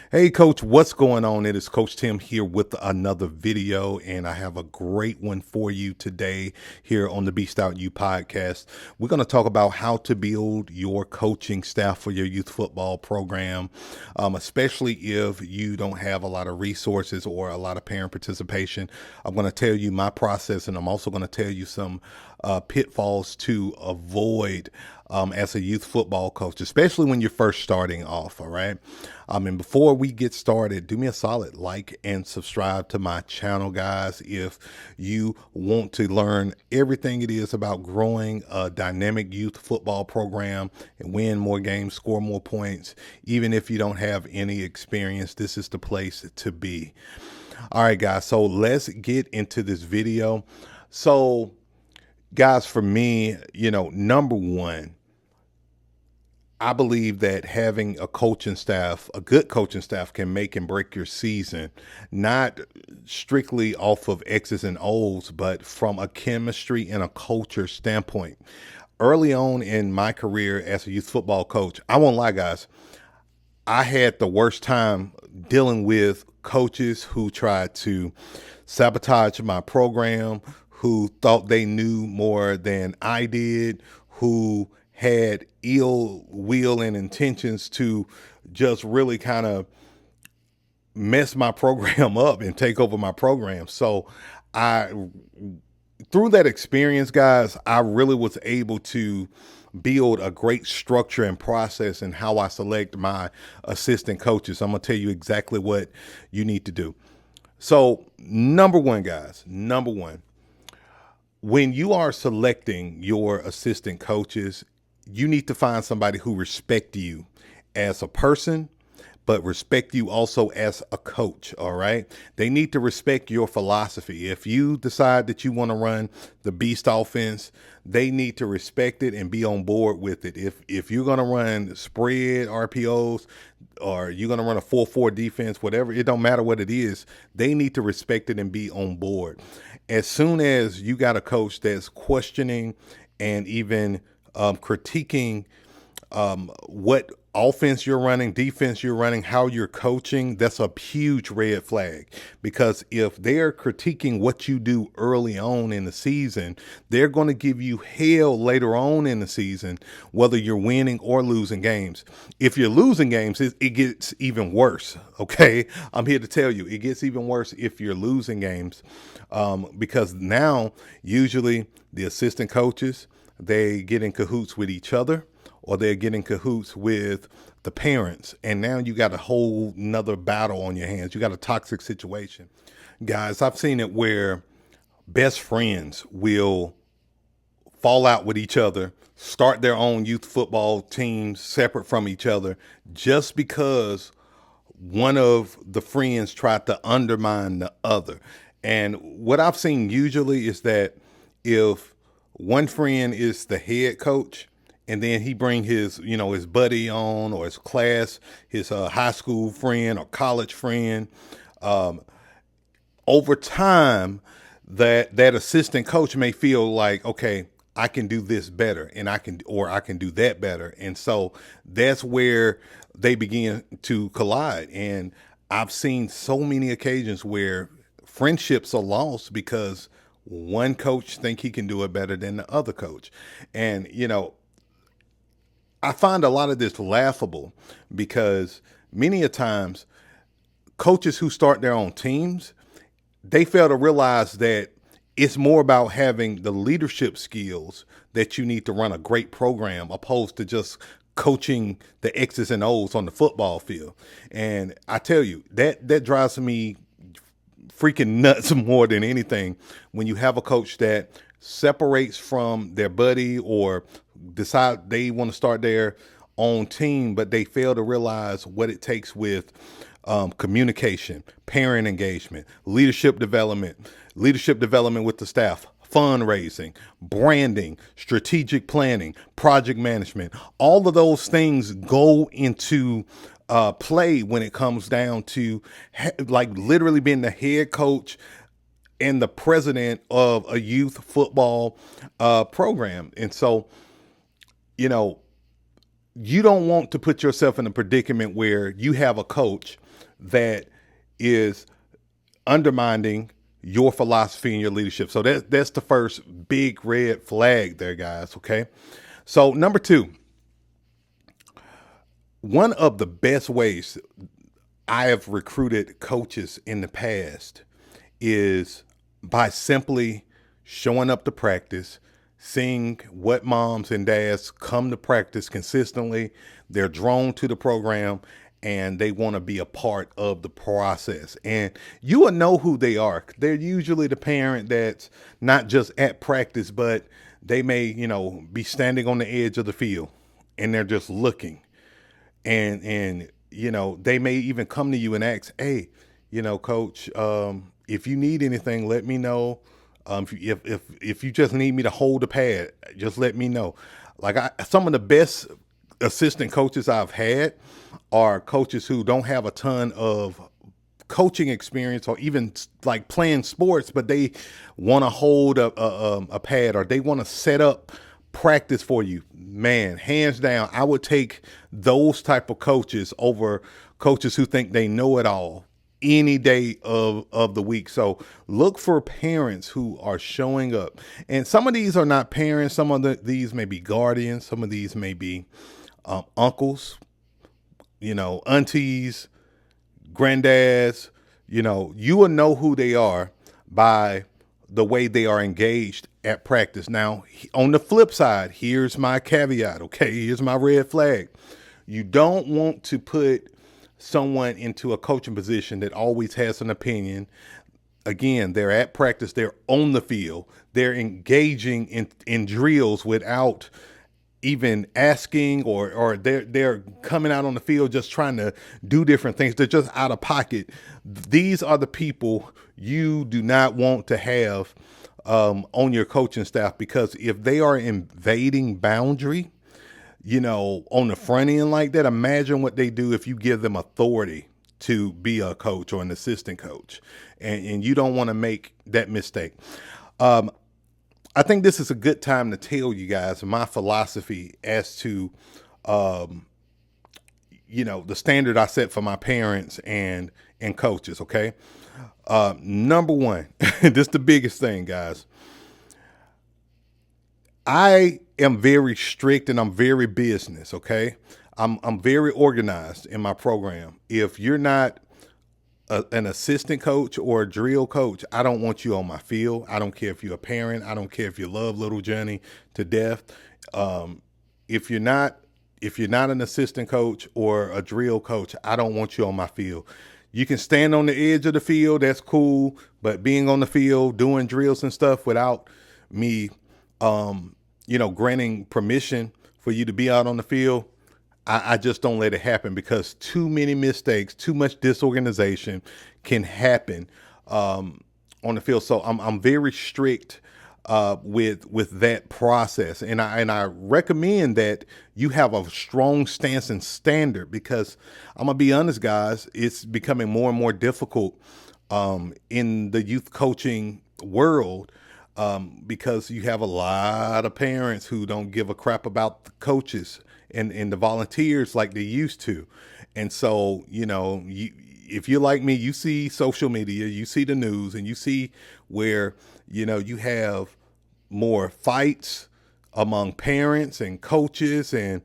Hey, Coach, what's going on? It is Coach Tim here with another video, and I have a great one for you today here on the Beast You podcast. We're going to talk about how to build your coaching staff for your youth football program, especially if you don't have a lot of resources or a lot of parent participation. I'm going to tell you my process, and I'm also going to tell you some pitfalls to avoid as a youth football coach, especially when you're first starting off. All right. And before we get started, do me a solid, like and subscribe to my channel, guys. If you want to learn everything it is about growing a dynamic youth football program and win more games, score more points, even if you don't have any experience, this is the place to be. All right, guys. So let's get into this video. So, guys, for me, number one, I believe that having a coaching staff, a good coaching staff, can make and break your season, not strictly off of X's and O's, but from a chemistry and a culture standpoint. Early on in my career as a youth football coach, I won't lie, guys, I had the worst time dealing with coaches who tried to sabotage my program, who thought they knew more than I did, who had ill will and intentions to just really kind of mess my program up and take over my program. So through that experience, guys, I really was able to build a great structure and process in how I select my assistant coaches. I'm going to tell you exactly what you need to do. So number one, guys, when you are selecting your assistant coaches, you need to find somebody who respects you as a person, but respect you also as a coach. All right. They need to respect your philosophy. If you decide that you want to run the Beast offense, they need to respect it and be on board with it. If you're going to run spread RPOs, or you're going to run a 4-4 defense, whatever, it don't matter what it is, they need to respect it and be on board. As soon as you got a coach that's questioning and even critiquing what offense you're running, defense you're running, how you're coaching, that's a huge red flag. Because if they're critiquing what you do early on in the season, they're going to give you hell later on in the season, whether you're winning or losing games. If you're losing games, it gets even worse. Okay. I'm here to tell you, it gets even worse if you're losing games, because now usually the assistant coaches, they get in cahoots with each other, or they're getting cahoots with the parents. And now you got a whole nother battle on your hands. You got a toxic situation. Guys, I've seen it where best friends will fall out with each other, start their own youth football teams separate from each other, just because one of the friends tried to undermine the other. And what I've seen usually is that if one friend is the head coach, and then he bring his buddy on, or his class, his high school friend or college friend. Over time, that assistant coach may feel like, okay, I can do this better, and I can do that better, and so that's where they begin to collide. And I've seen so many occasions where friendships are lost because one coach think he can do it better than the other coach. And, I find a lot of this laughable because many a times coaches who start their own teams, they fail to realize that it's more about having the leadership skills that you need to run a great program, opposed to just coaching the X's and O's on the football field. And I tell you, that drives me freaking nuts more than anything when you have a coach that separates from their buddy or decide they want to start their own team, but they fail to realize what it takes with communication, parent engagement, leadership development with the staff, fundraising, branding, strategic planning, project management. All of those things go into play when it comes down to like literally being the head coach and the president of a youth football program. And so, you don't want to put yourself in a predicament where you have a coach that is undermining your philosophy and your leadership. So that's the first big red flag there, guys. Okay. So number two, one of the best ways I have recruited coaches in the past is by simply showing up to practice, seeing what moms and dads come to practice consistently. They're drawn to the program and they want to be a part of the process. And you will know who they are. They're usually the parent that's not just at practice, but they may, be standing on the edge of the field and they're just looking. And they may even come to you and ask, hey, coach, if you need anything, let me know. If you just need me to hold the pad, just let me know. Like some of the best assistant coaches I've had are coaches who don't have a ton of coaching experience or even like playing sports, but they want to hold a pad, or they want to set up practice for you. Man, hands down, I would take those type of coaches over coaches who think they know it all any day of the week. So look for parents who are showing up. And some of these are not parents. Some of these may be guardians. Some of these may be uncles, aunties, granddads. You will know who they are by the way they are engaged at practice. Now, on the flip side, here's my caveat, okay? Here's my red flag. You don't want to put someone into a coaching position that always has an opinion. Again, they're at practice, they're on the field, they're engaging in drills without even asking, or they're coming out on the field just trying to do different things. They're just out of pocket. These are the people you do not want to have on your coaching staff, because if they are invading boundary, on the front end like that, imagine what they do if you give them authority to be a coach or an assistant coach, and you don't want to make that mistake. I think this is a good time to tell you guys my philosophy as to, the standard I set for my parents and coaches. Okay. Number one, this is the biggest thing, guys. I am very strict and I'm very business. Okay. I'm very organized in my program. If you're not an assistant coach or a drill coach, I don't want you on my field. I don't care if you're a parent. I don't care if you love little Johnny to death. If you're not an assistant coach or a drill coach, I don't want you on my field. You can stand on the edge of the field. That's cool. But being on the field, doing drills and stuff without me, granting permission for you to be out on the field, I just don't let it happen, because too many mistakes, too much disorganization can happen on the field. So I'm very strict with that process, and I recommend that you have a strong stance and standard, because I'm gonna be honest, guys, it's becoming more and more difficult in the youth coaching world. Because you have a lot of parents who don't give a crap about the coaches and the volunteers like they used to. And so, if you're like me, you see social media, you see the news, and you see where, you have more fights among parents and coaches, and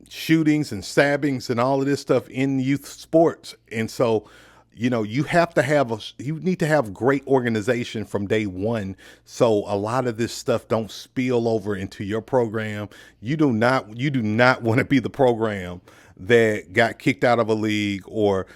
shootings and stabbings and all of this stuff in youth sports. And so, you need to have great organization from day one, so a lot of this stuff don't spill over into your program. You do not want to be the program that got kicked out of a league, or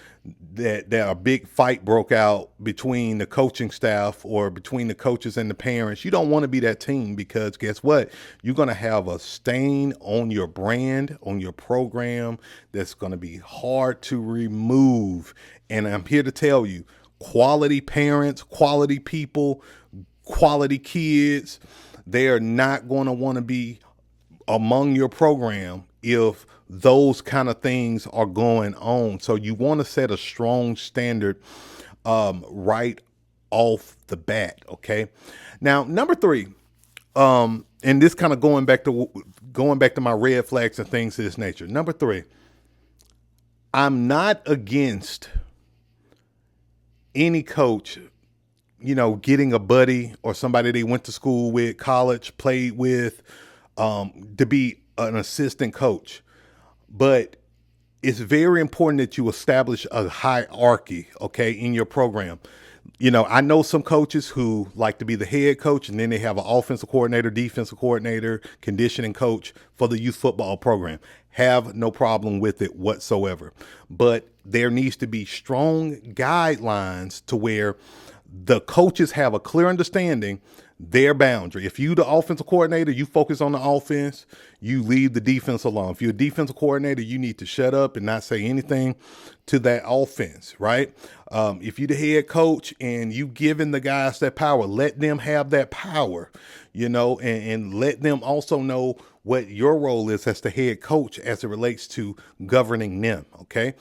that a big fight broke out between the coaching staff or between the coaches and the parents. You don't want to be that team, because guess what? You're going to have a stain on your brand, on your program, that's going to be hard to remove. And I'm here to tell you, quality parents, quality people, quality kids, they are not going to want to be among your program if those kind of things are going on. So you want to set a strong standard right off the bat. Okay. Now, number three, and this kind of going back to my red flags and things of this nature. Number three, I'm not against any coach, getting a buddy or somebody they went to school with, college, played with, to be an assistant coach. But it's very important that you establish a hierarchy, okay, in your program. I know some coaches who like to be the head coach, and then they have an offensive coordinator, defensive coordinator, conditioning coach for the youth football program. Have no problem with it whatsoever. But there needs to be strong guidelines to where the coaches have a clear understanding their boundary. If you the offensive coordinator, you focus on the offense, you leave the defense alone. If you're a defensive coordinator, you need to shut up and not say anything to that offense, right? If you're the head coach and you giving the guys that power, let them have that power, and let them also know what your role is as the head coach as it relates to governing them, okay?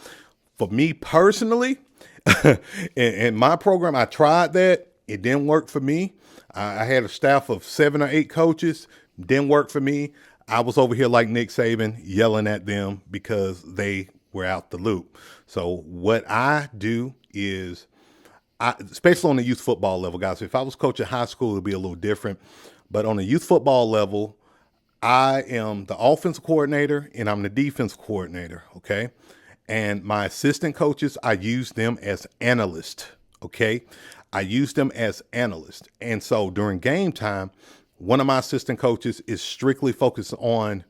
For me personally, in my program, I tried that. It didn't work for me. I had a staff of 7 or 8 coaches. Didn't work for me. I was over here like Nick Saban yelling at them because they were out the loop. So what I do is, especially on the youth football level, guys, if I was coaching high school, it'd be a little different. But on the youth football level, I am the offensive coordinator and I'm the defensive coordinator, okay? And my assistant coaches, I use them as analysts, okay? I use them as analysts. And so during game time, one of my assistant coaches is strictly focused on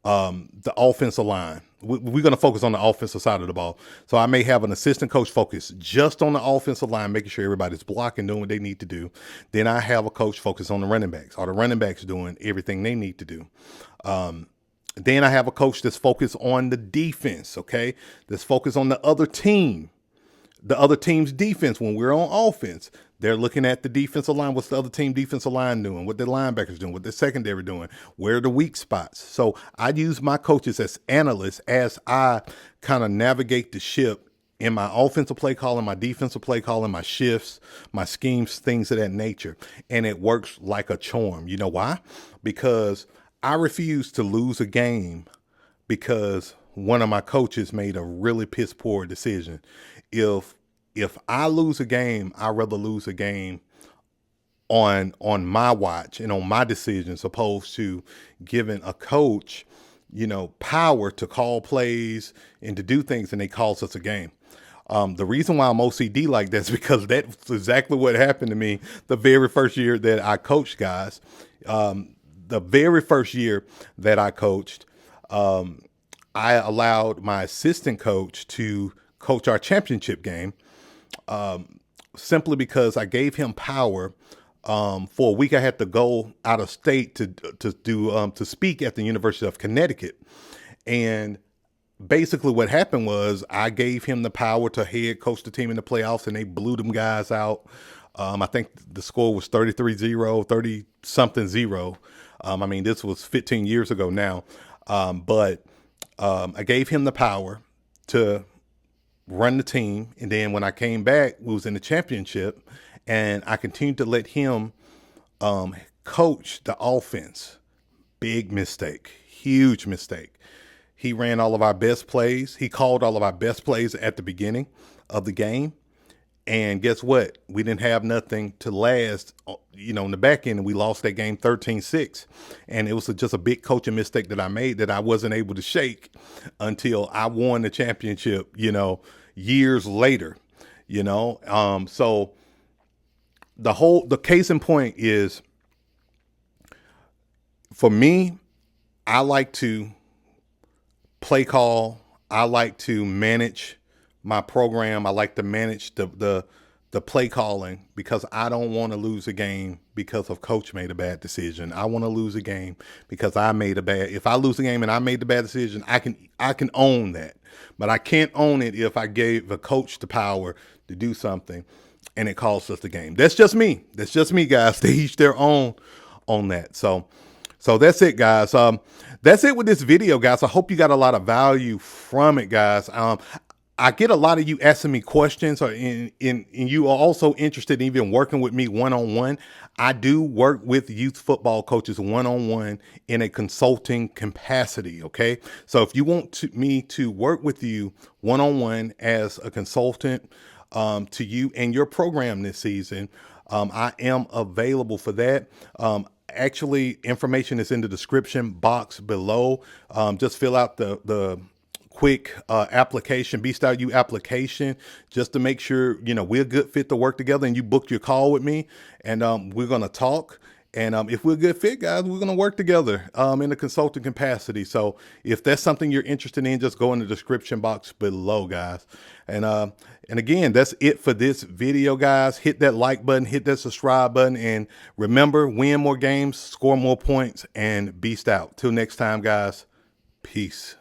the offensive line. We're going to focus on the offensive side of the ball. So I may have an assistant coach focus just on the offensive line, making sure everybody's blocking, doing what they need to do. Then I have a coach focus on the running backs. Are the running backs doing everything they need to do? Then I have a coach that's focused on the defense, okay? That's focused on the other team. The other team's defense. When we're on offense, they're looking at the defensive line. What's the other team defensive line doing? What the linebackers doing? What the secondary doing? Where are the weak spots? So I use my coaches as analysts as I kind of navigate the ship in my offensive play calling, my defensive play calling, my shifts, my schemes, things of that nature. And it works like a charm. You know why? Because I refuse to lose a game because one of my coaches made a really piss poor decision. If I lose a game, I'd rather lose a game on my watch and on my decisions, opposed to giving a coach, power to call plays and to do things, and they cost us a game. The reason why I'm OCD like that is because that's exactly what happened to me the very first year that I coached, guys. The very first year that I coached, I allowed my assistant coach to coach our championship game, simply because I gave him power. For a week, I had to go out of state to speak at the University of Connecticut, and basically what happened was I gave him the power to head coach the team in the playoffs, and they blew them guys out. I think the score was 33-0, 30-something 0. This was 15 years ago now. But I gave him the power to run the team. And then when I came back, we was in the championship, and I continued to let him coach the offense. Big mistake, huge mistake. He ran all of our best plays. He called all of our best plays at the beginning of the game. And guess what? We didn't have nothing to last, in the back end, and we lost that game 13-6. And it was just a big coaching mistake that I made that I wasn't able to shake until I won the championship, years later, So the case in point is, for me, I like to play call. I like to manage my program. I like to manage the play calling because I don't want to lose a game because of coach made a bad decision. I want to lose a game because if I lose a game and I made the bad decision, I can own that. But I can't own it if I gave a coach the power to do something and it costs us the game. That's just me. That's just me, guys. They each their own on that. So that's it, guys. That's it with this video, guys. I hope you got a lot of value from it, guys. I get a lot of you asking me questions, or and you are also interested in even working with me one-on-one. I do work with youth football coaches one-on-one in a consulting capacity. Okay, so if you want me to work with you one-on-one as a consultant to you and your program this season, I am available for that. Actually, information is in the description box below. Just fill out the quick application, Beast Out You application, just to make sure, you know, we're a good fit to work together, and you booked your call with me, and we're going to talk. And if we're a good fit, guys, we're going to work together in a consulting capacity. So if that's something you're interested in, just go in the description box below, guys. And again, that's it for this video, guys. Hit that like button, hit that subscribe button, and remember, win more games, score more points, and beast out. Till next time, guys. Peace.